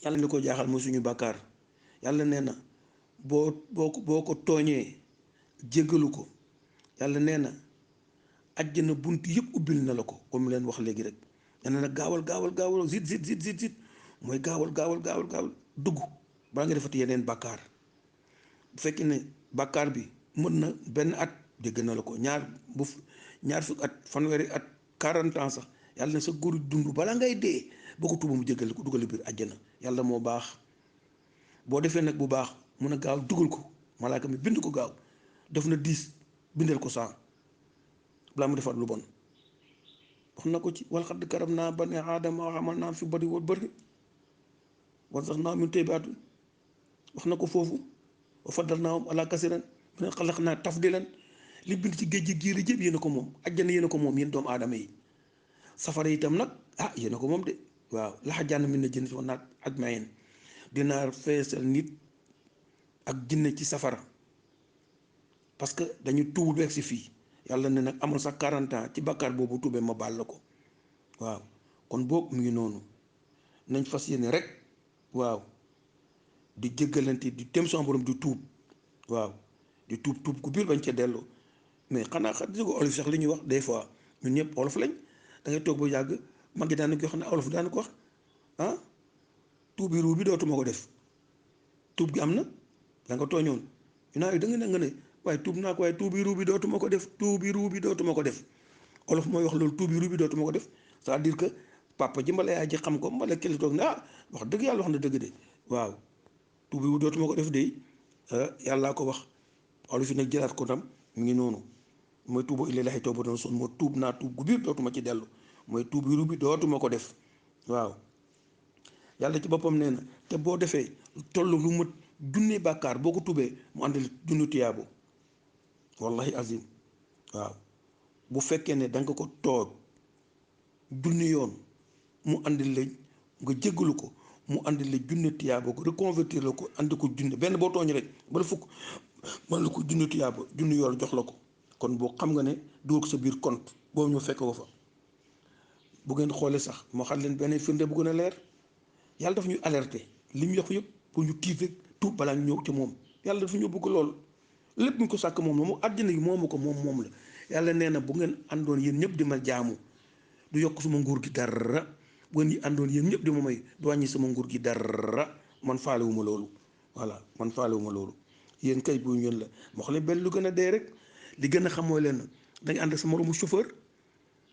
yàlla li ko jaaxal mooy suñu bàkkaar yàlla nee na boo ko tooñee jéggalu ko yàlla nee na àjjana bunt yëpp ubbil na la ko comme leen wax léegi rek nee na gaawal zit mooy gaawal dugg balaa nga defati yeneen bàkkaar bu fekkee ne bàkkaar bi mën na benn at dégg na la ko ñaar fukk at fanweeri at 40 ans sax yàlla na sa góor dund balaa ngay dee boo ko tuuba mu jéggal ko dugal biir àjjana yàlla moo baax boo defee nag bu baax mun a gaaw dugal ko malaaka mi bind ko gaaw def na 10 bindal ko 100 balaa mu defaat lu bon wax na ko ci wal xadd karam naa bani aadama wa xamal naa fi bari wal bari war sax naa min taybaatu wax na ko foofu wa faddal naa ala kasiran min xalaq naa tafdilan li bind ci géej gi giir jëpp yéen a ko moom àjjana yéen a ko moom yéen doomu aadama yi safara itam nag yéen a ko moom de waaw laxa jànn min na jën soo naat ak mayen dinaa feesal nit ak jinne ci safara parce que dañu tuubul beeg si fii yàlla ne nag amul sax 40 ans ci bàkkaar boobu tuubee ma baal la ko waaw kon boobu mu ngi noonu nañ fas yéene rek waaw di jéggalante di dem sama borom di tuub waaw di tuub ku biir bañ ca dellu mais xanaa xam nga olof sax li ñuy wax des fois ñun ñëpp olof lañ da ngay toog ba yàgg mag gi daan ko wax ne olof daan ko wax tuubi ruu bi dootuma ko def tuub gi am na da nga tooñoon ñu naa da nga ne waaye tuub naa ko waaye tuubi ruu bi dootuma ko def tuubi ruu bi dootuma ko def olof mooy wax loolu tuubi ruu bi dootuma ko def c'est-à-dire que papa ji mbala yaay ji xam ko mbala kili toog ne wax dëgg yàlla wax na dëgg de waaw tuubi ruu dootuma ko def de yàllaa ko wax olof yi nag jëlaat ko tam mu ngi noonu mooy tuuba illallaahi tawbatan nasuuha moo tuub naa tuub gu biir dootuma ci dellu mooy tuubi ruu bi dootuma ko def waaw yàlla ci boppam nee na te boo defee tollu lu mat junni bàkkaar boo ko tubee mu àndil junni tiyaabo wallahi azim waaw bu fekkee ne danga ko toog junni yoon mu àndil la nga jéggalu ko mu àndil la junni tiyaabo ko reconvertir la ko àndi ko junni benn boo tooñ rek bala fukk man la ko junni tiyaabo junni yoon jox la ko kon boo xam nga ne dugal ko sa biir compte boobu ñu fekk ko fa bu ngeen xoolee sax moo xam leen benn firnde bu gën a leer yàlla dafa ñuy alerter li mu yox yëpp pour ñu tiit rek tuub balaa ñu ñëw ci moom yàlla dafa ñu bëgg lool lépp ñu ko sàkk moom la mu àddina gi moomu ko moom la yàlla nee na bu ngeen àndoon yéen ñëpp di ma jaamu du yokk sama nguur gi dara bu ngeen àndoon yéen ñëpp di ma may du wàññi sama nguur gi dara man faalewuma loolu voilà man faalewuma loolu yéen kay bu ngeen la moo xam ne benn lu gën a dee rek li gën a xam mooy leen danga ànd ak sa moromu chauffeur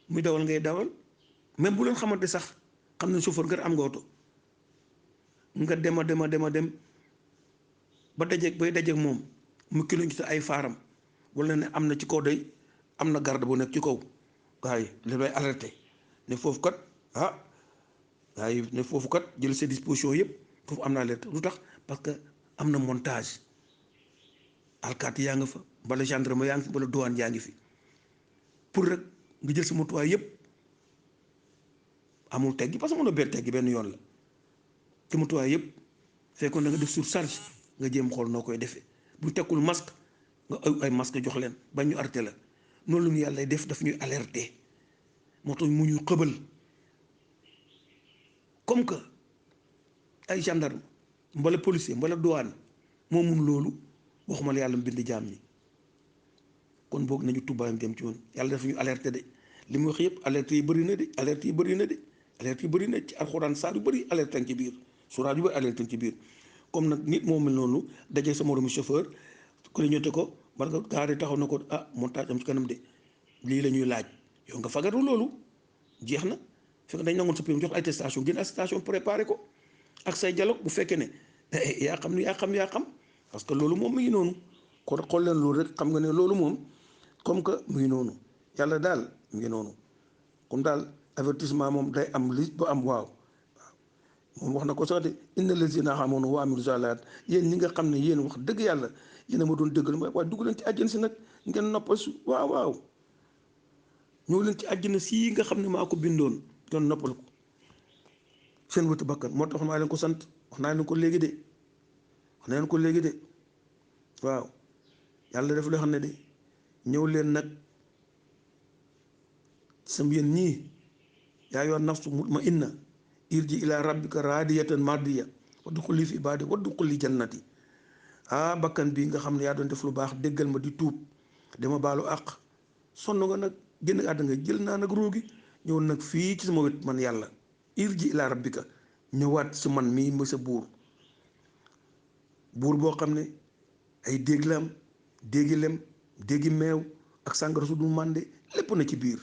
muy dawal ngay dawal même bu leen xamante sax xam ne chauffeur nga am nga oto nga dem ba dajeeg moom mu kilo ci ay faaram wala ne am na ci kaw day am na garde bu nekk ci kaw waaye li lay alerté ne foofu kat waaye ne foofu kat jël ses dispositions yëpp foofu am na alerte lu tax parce que am na montage alkaati yaa nga fa wala gendarme yaa ngi fi wala douane yaa ngi fi pour rek nga jël sa motuwaay yëpp amul teggi parce que mën na benn teggi benn yoon la ci motuwaay yëpp fekkoon da nga def surcharge nga jéem xool noo koy defee bu tekkul masque nga ay masque jox leen ba ñu arrêté la noonu lu ñu yàlla def daf ñuy alerter moo tax mu ñuy xëbal comme que ay gendarme mbala policier mbala douane moo mun loolu waxuma la yàlla mu bind jaam ñi kon boog nañu tubbaayam dem ci woon yàlla daf ñu alerter de li mu wax yëpp alerte yi bëri na de alerte yi bëri na de alerte yi bëri na ci alxuraan saar yu bëri alerte ci biir suraat yu bëri alerte ci biir comme nag nit moo mel noonu dajee sa moromu chauffeur ku la ñote ko war nga gaari taxaw na ko montage am ci kanam de lii la ñuy laaj yow nga fagaru loolu jeex na fekk dañ nangoon sa permis jox attestation génn attestation préparé ko ak say dialogue bu fekkee ne yaa xam parce que loolu moom mu ngi noonu kon xool leen loolu rek xam nga ne loolu moom comme que mu ngi noonu yàlla daal mu ngi noonu comme daal avertissement moom day am li ba am waaw moom wax na ko sax de inna lazina amanu wa amilu salaat yéen ñi nga xam ne yéen wax dëgg yàlla yéen a ma doon dëggal waaye dugg leen ci àjjana si nag ngeen noppal su waaw ñëw leen ci àjjana si nga xam ne maa ko bindoon doon noppal ko seen wëtu bakkan moo tax maa leen ko sant wax naa leen ko léegi de waaw yàlla def loo xam ne de ñëw leen nag sam yéen ñii yaa yor nafsu mutmainna irji ila rabbika radiyatan mardiya wadxuli fi ibaadi wadxuli jannati bakkan bi nga xam ne yaa doon def lu baax déggal ma di tuub dama baalu àq sonn nga nag génn àdduna nga jël naa nag ruugi ñëw nag fii ci sama wet man yàlla irji ila rabbika ñëwaat si man mii ma sa buur boo xam ne ay dégg la am déggi lem déggi meew ak sàngara su dul mànde lépp na ci biir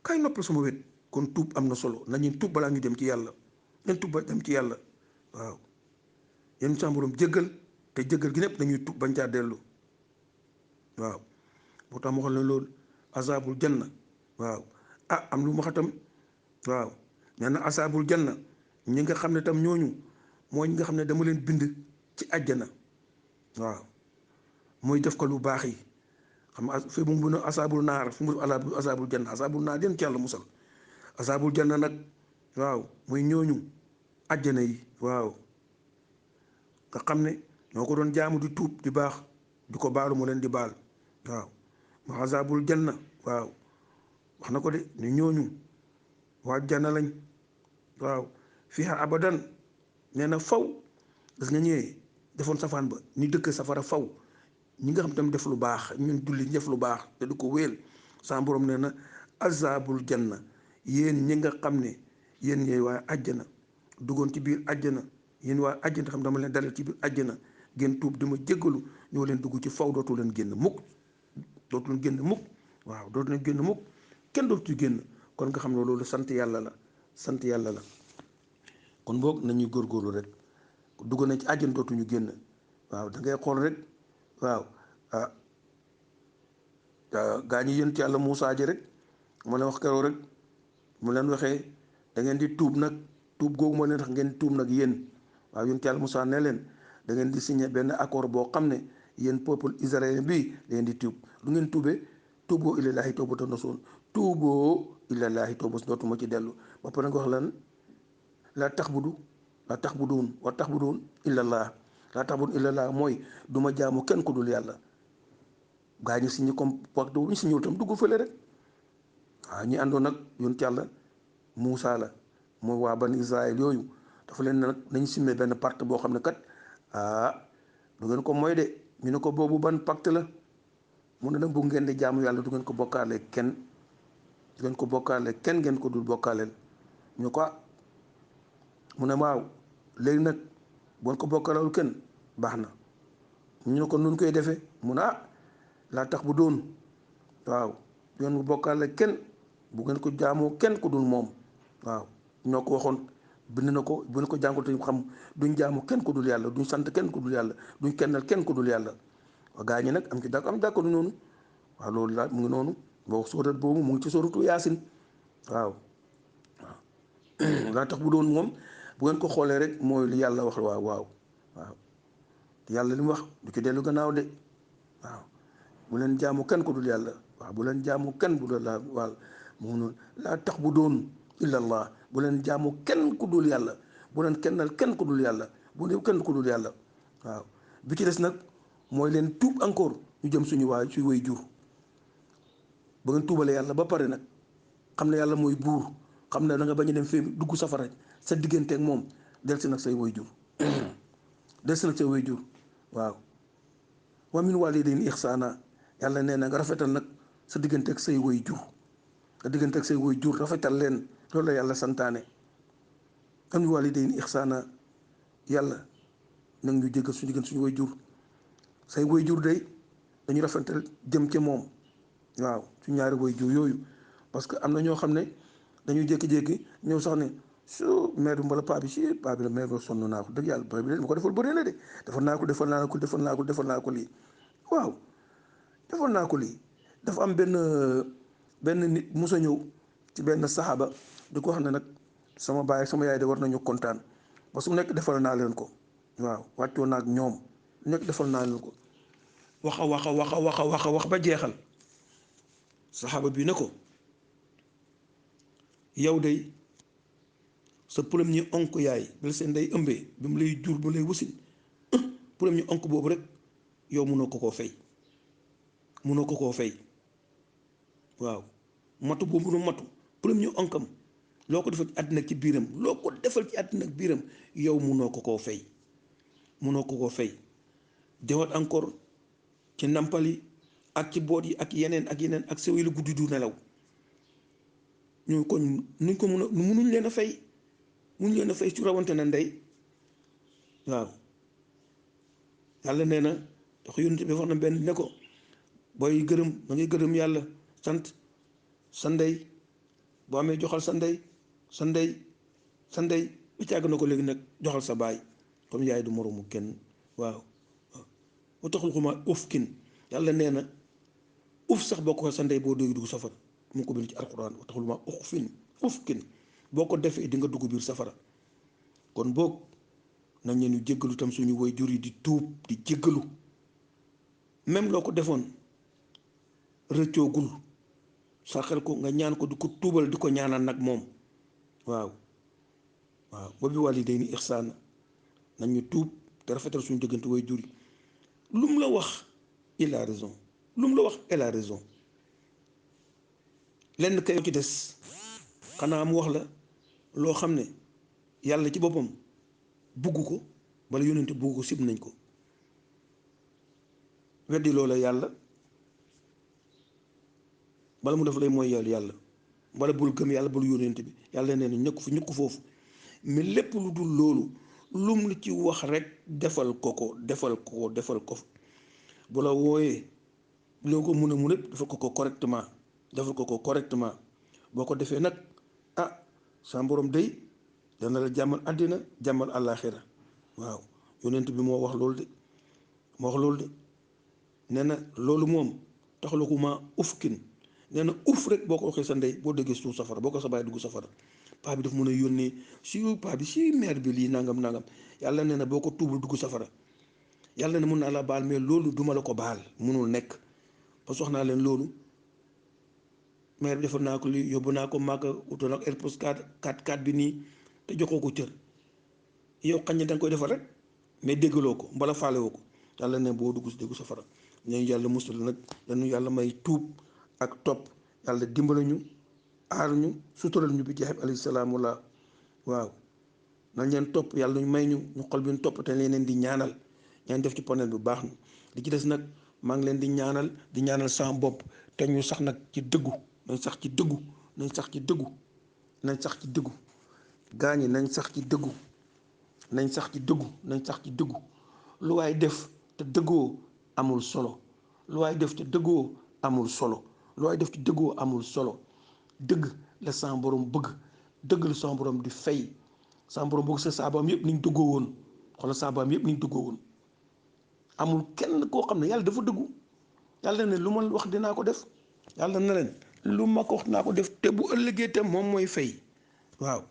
kay noppal sama wet kon tuub am na solo nañu tuub balaa ñu dem ci yàlla nañ tuub ba dem ci yàlla waaw yéen sa borom jéggal te jéggal gi népp nañuy tuub bañ caa dellu waaw moo tax ma xool ne loolu asaabul janna waaw am lu ma xatam waaw nee na asaabul janna ñi nga xam ne tam ñooñu mooy ñi nga xam ne dama leen bind ci àjjana waaw mooy def ko lu baax yi xam nga fi mu bu ne asaabul naar fi mu asaabul janna asaabul naar den ci yàlla musal asaabul janna nag waaw muy ñooñu àjjana yi waaw nga xam ne ñoo ko doon jaamu di tuub di baax di ko baalu mu leen di baal waaw ma asaabul janna waaw wax na ko de ni ñooñu waa janna lañ waaw fiha abadan nee na faw gis nga ñëwee defoon safaan ba ñu dëkk safara faw ñi nga xam tam def lu baax ñun julli ñu def lu baax te du ko wéel sa borom nee na azabul janna yéen ñi nga xam ne yéen ñooy waa àjjana duggoon ci biir àjjana yéen waa àjjana xam dama leen dalal ci biir àjjana ngeen tuub dama jéggalu ñoo leen dugg ci faw dootu leen génn mukk waaw dootu leen génn mukk kenn dootu ci génn kon nga xam ne loolu sant yàlla la kon boog nañuy góorgóorlu rek dugg na ci àjjana dootuñu génn waaw da ngay xool rek waaw gaa ñi yënt yàlla Muusaa ji rek mu leen wax keroog rek mu leen waxee da ngeen di tuub nag tuub googu moo leen tax ngeen tuub nag yéen waaw yënt yàlla Muusaa ne leen da ngeen di signé benn accord boo xam ne yéen peuple israélien bi da ngeen di tuub lu ngeen tuubee tuuboo ilallaahi tawbatan nasuuhan tuuboo ilallaahi tawbatan dootuma ci dellu ba pare nga wax lan laa taxbuduun illallah mooy du ma jaamu kenn ku dul yàlla gaa ñi signé comme pacte bu ñu signé wul tam dugg fële rek waaw ñi àndoon nag yonent yàlla Muusaa la mooy waa ban Israël yooyu dafa leen nag nañu signé benn pacte boo xam ne kat du ngeen ko mooy de ñu ne ko boobu ban pacte la mu ne nag bu ngeen di jaamu yàlla du ngeen ko bokkaale kenn ngeen ko dul bokkaaleel ñu ko mu ne waaw léegi nag bon ko bokkaalewul kenn baax na ñu ne ko nun koy defee mu ne laa tax bu doon waaw yoon bu bokkaale kenn bu ngeen ko jaamoo kenn ku dul moom waaw ñoo ko waxoon bind na ko bu ne ko jàngul te xam duñ jaamu kenn ku dul yàlla duñ sant kenn ku dul yàlla duñ kennal kenn ku dul yàlla waaw gaa ñi nag am ci d'accord noonu waaw loolu laa mu ngi noonu boo sóorat boobu mu ngi ci sóoratu Yaasin waaw laa tax bu doon moom bu ngeen ko xoolee rek mooy li yàlla wax waaw yàlla li mu wax du ci dellu gannaaw de waaw bu leen jaamu kenn ku dul yàlla waaw bu leen jaamu kenn bu dul la waaw mu ngi noonu laa tax bu doon illallah bu leen jaamu kenn ku dul yàlla bu leen kennal kenn ku dul yàlla bu leen kenn ku dul yàlla waaw bi ci des nag mooy leen tuub encore ñu jëm suñu way jur ba ngeen tuubalee yàlla ba pare nag xam ne yàlla mooy buur xam ne da nga bañ a dem fii dugg safara sa diggante ak moom del si nag say way jur waaw wa min waalidayni ihsaana yàlla nee na nga rafetal nag sa diggante ak say way jur rafetal leen loolu la yàlla santaane wa min waalidayni ihsaana yàlla nag ñu jéggal suñu diggante suñu way jur say way jur day dañu rafetal jëm ca moom waaw su ñaari way jur yooyu parce que am na ñoo xam ne dañuy jékki-jékki ñëw sax ne su maire bi wala paa bi la maire bi sonn naa ko dëgg yàlla paa bi ma ko defal bëri na de defal naa ko lii waaw defal naa ko lii dafa am benn nit musa ñëw ci benn saxaaba di ko wax ne nag sama baay sama yaay de war nañu kontaan parce que mu nekk defal naa leen ko waaw wàccoo naa ak ñoom nekk defal naa leen ko wax ba jeexal saxaaba bi ne ko yow day sa premier onk yaay bi la seen day ëmbee bi mu lay jur ba lay wasin premier onk boobu rek yow mënoo ko koo fay waaw matu boobu nu matu premier onkam loo ko defal ci àddina ak ci biiram loo ko defal ci àddina ak biiram yow munoo ko koo fay munoo ko koo fay jawat encore ci nampal yi ak ci boot yi ak yeneen ak sew yi la guddi du nelaw ñu kon nuñ ko mun a munuñ leen a fay munuñ leen a fay ci rawante na ndey waaw yàlla nee na dox yonent bi wax na benn ne ko booy gërëm da ngay gërëm yàlla sant sa ndey boo amee joxal sa ndey sa ndey ba càgg na ko léegi nag joxal sa baay comme yaay du moroomu kenn waaw ba taxul xuma uf kin yàlla nee na uf sax boo ko sa ndey boo dégg dugg safara mu ko bind ci alxuraan ba taxul ma uf kin boo ko defee di nga dugg biir safara kon boog nañ leen ñu jéggalu tam suñu woy jur yi di tuub di jéggalu même loo ko defoon rëccoogul sa xel ko nga ñaan ko di ko tuubal di ko ñaanal nag moom waaw ba bi waalidayni ihsaana nañ ñu tuub te rafetal suñu diggante woy jur yi lu mu la wax il a raison lu mu la wax elle a raison lenn kay ci des xanaa mu wax la loo xam ne yàlla ci boppam bugg ko bala yónnente bugg ko sib nañ ko weddi loola yàlla bala mu def lay mooy yàlla bala bul gëm yàlla bul yónnente bi yàlla nee na ñëkk fi ñëkk foofu mais lépp lu dul loolu lum li ci wax rek defal ko bu la wooyee loo ko mun a mun a defal ko correctement boo ko defee nag sa borom day dana la jàmmal àddina jàmmal àllaaxira waaw yonent bi moo wax loolu de nee na loolu moom taxalu ko ma ufkin nee na uf rek boo ko waxee sa ndey boo déggee suuf safara boo ko sa baay dugg safara paa bi daf mën a yónnee si paa bi si mère bi lii nangam yàlla nee na boo ko tuubul dugg safara yàlla ne mun naa la baal mais loolu duma la ko baal munul nekk parce que wax naa leen loolu mère bi defal naa ko lii yóbbu naa ko màgg utal ak airpost 4 bi nii te joxoo ko cër yow xañ ne danga koy defal rek mais déggaloo ko mbala faalewoo ko yàlla ne boo dugg si déggu safara ñu yàlla musul nag dañu yàlla may tuub ak topp yàlla dimbali ñu aar ñu sutural ñu bi jaxib alayhi salaam waaw nañ leen topp yàlla ñu may ñu xol bi ñu topp te leen di ñaanal ñaan def ci panel bu baax na li ci des nag maa ngi leen di ñaanal sama bopp te ñu sax nag ci dëggu nañ sax ci dëggu gaañi nañ sax ci dëggu lu waay def te dëggoo amul solo lu waay def te dëggoo amul solo dëgg la sama borom bëgg dëgg la sama borom di fay sama borom bëgg sa saabaam yëpp niñ dëggoo woon xoolal saabaam yëpp niñ dëggoo woon amul kenn koo xam ne yàlla dafa dëggu yàlla ne lu ma wax dinaa ko def yàlla na leen lu ma ko wax dinaa ko def te bu ëllëgee te moom mooy fay waaw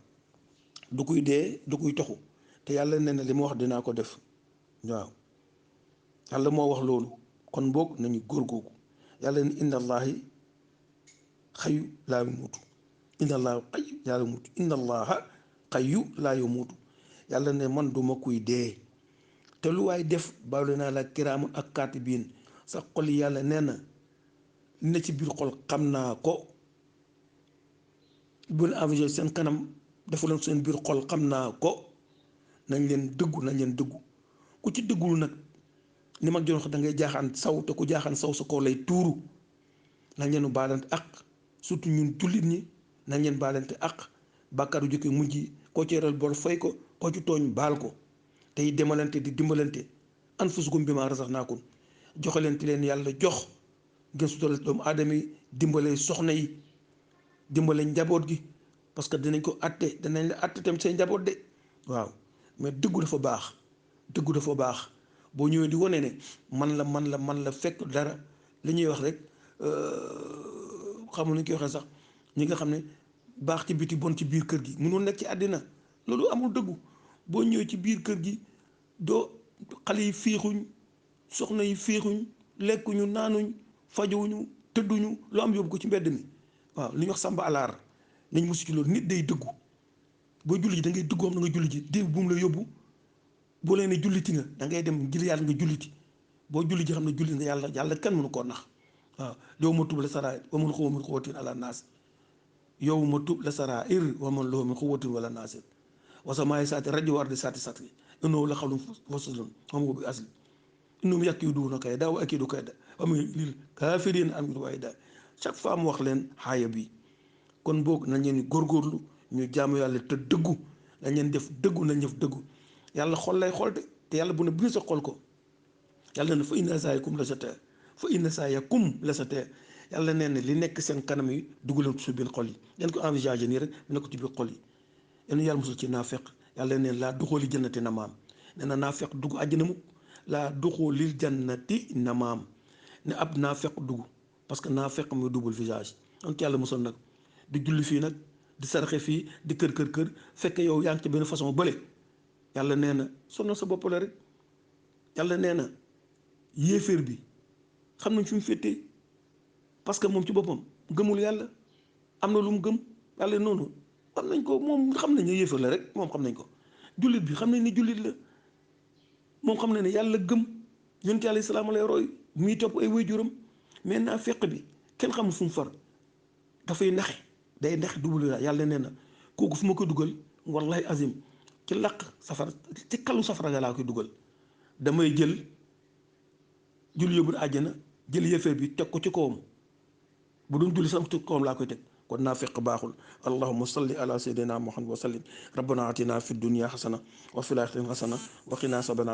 du kuy dee du kuy toxu te yàlla ne li ma wax dinaa ko def waaw yàlla moo wax loolu kon boog nañu góorgóorlu yàlla ne inna allahi xayu laa yamuutu inna allaha xayu laa yamuutu yàlla ne man duma kuy dee te lu waay def baalu naa la kiraamun ak kaatibiin sa xol yàlla nee na ne ci biir xol xam naa ko bu leen envisagé seen kanam defu leen seen biir xol xam naa ko nañ leen dëggu ku ci dëggul nag ni mag joon wax da ngay jaaxaan saw te ku jaaxaan saw sa kaw lay tuuru nañ leen baalante ak surtout ñun jullit ñi nañ leen baalante ak bàkkaaru jëkk mujj yi koo ci yoral bor fay ko koo ci tooñ baal ko tey demalante di dimbalante anfusukum bimaa razaqnaakum joxalante leen yàlla jox ngeen sutal doomu aadama yi dimbale soxna yi dimbale njaboot gi parce que dinañ la àtte tam say njaboot de waaw mais dëggu dafa baax boo ñëwee di wane ne man la fekk dara li ñuy wax rek xamul ni ñu koy waxee sax ñi nga xam ne baax ci biti bon ci biir kër gi mënul nekk ci àddina loolu amul dëggu boo ñëwee ci biir kër gi doo xale yi féexuñ soxna yi féexuñ lekkuñu naanuñ fajuwuñu tëdduñu lu am yóbbu ko ci mbedd mi waaw li ñuy wax sàmba alaar nañ musu ci loolu nit day dëggu boo julli ji da ngay dëggoom da nga julli ji diw bu mu la yóbbu boo leen ne julliti nga da ngay dem ngir yàlla nga julliti boo julli ji xam ne julli nga yàlla kenn mënu koo nax waaw doo ma tubale saraay ba mun xaw ma xawatin ala naas yow ma tub la sarair wa man lahu min quwwatin wala nasir wasamaay saati rajo war di saati satri innahu la xawlun faslun moom ko bi asli innum yakiiduuna kayda wa akiidu kayda wa min lil kaafiriina am waaye daal chaque fois mu wax leen xaaya bi kon boog nañ leen góorgóorlu ñu jaamu yàlla te dëggu nañ leen def dëggu nañ def dëggu yàlla xol lay xol de te yàlla bu ne bu sa xol ko yàlla ne fa inna sa'yakum la shatta fa inna sa'yakum la shatta yàlla nee na li nekk seen kanam yi dugaleen su biir xol yi dañ ko envisagé nii rek mu nekk ci biir xol yi yéen yàlla musul ci naafeq yàlla neen laa duxooli jannati na maam nee na naafeq dugg àjjana mukk laa duxoolil jannati na maam ne ab naafeq dugg parce que naafeq muy double visage donc yàlla musul nag di julli fii nag di saraxe fii di kër fekk yow yaa ngi ci benn façon bële yàlla nee na sonal sa bopp la rek yàlla nee na yéeféer bi xam nañ fi mu féetee parce que moom ci boppam gëmul yàlla am na lu mu gëm yàlla noonu xam nañ ko moom xam nañ ne yéefar la rek moom xam nañ ko jullit bi xam nañ ne jullit la moom xam na ne yàlla gëm yonent yàlla islaam lay roy muy topp ay waajuram mais naa feq bi kenn xamul fu mu far dafay naxe day naxe dublu yàlla nee na kooku fu ma ko dugal wallahi azim ci laq safara ci kallu safara ga laa koy dugal damay jël julli yóbbu àjjana jël yéefar bi teg ko ci kawam bu doon julli sax ci kawam laa koy teg kon naafeq baaxul allahumma salli ala sayyidina muhammad wa sallim rabbana atina fi dunya hasana wa fil akhirati hasana wa qina azaban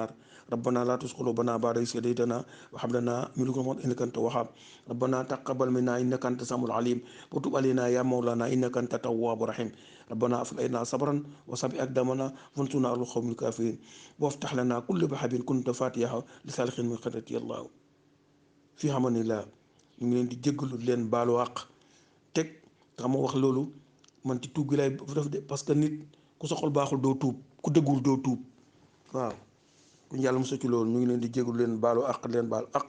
rabbana la tuzigh qulubana ba'da idh hadaytana wa hab lana min ladunka innaka antal wahhab rabbana taqabbal minna innaka antas samiul alim wa tub alayna ya mawlana innaka antat tawwabur rahim rabbana afid alayna sabran wa sabbit aqdamana wansurna ala al-qawmil kafirin waftah lana kulla bahabin kunta fatihaha li salihin min khayrati allah fi hamanillah ñu ngi leen di jéggalu leen baalu àq teg xam wax loolu man ci tuub gi lay def de parce que nit ku sa xol baaxul doo tuub ku dëggul doo tuub waaw ku yàlla mos ci loolu ñu ngi leen di jéggalu leen baalu àq leen baalu àq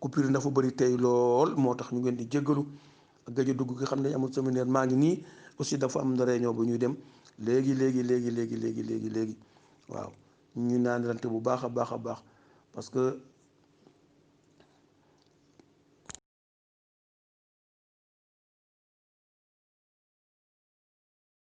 ku piri dafa bëri tey lool moo tax ñu ngi leen di jéggalu ak gëj a dugg nga xam ne amul séminaire maa ngi nii aussi dafa am réunion bu ñuy dem léegi waaw ñu naan rante bu baax a baax parce que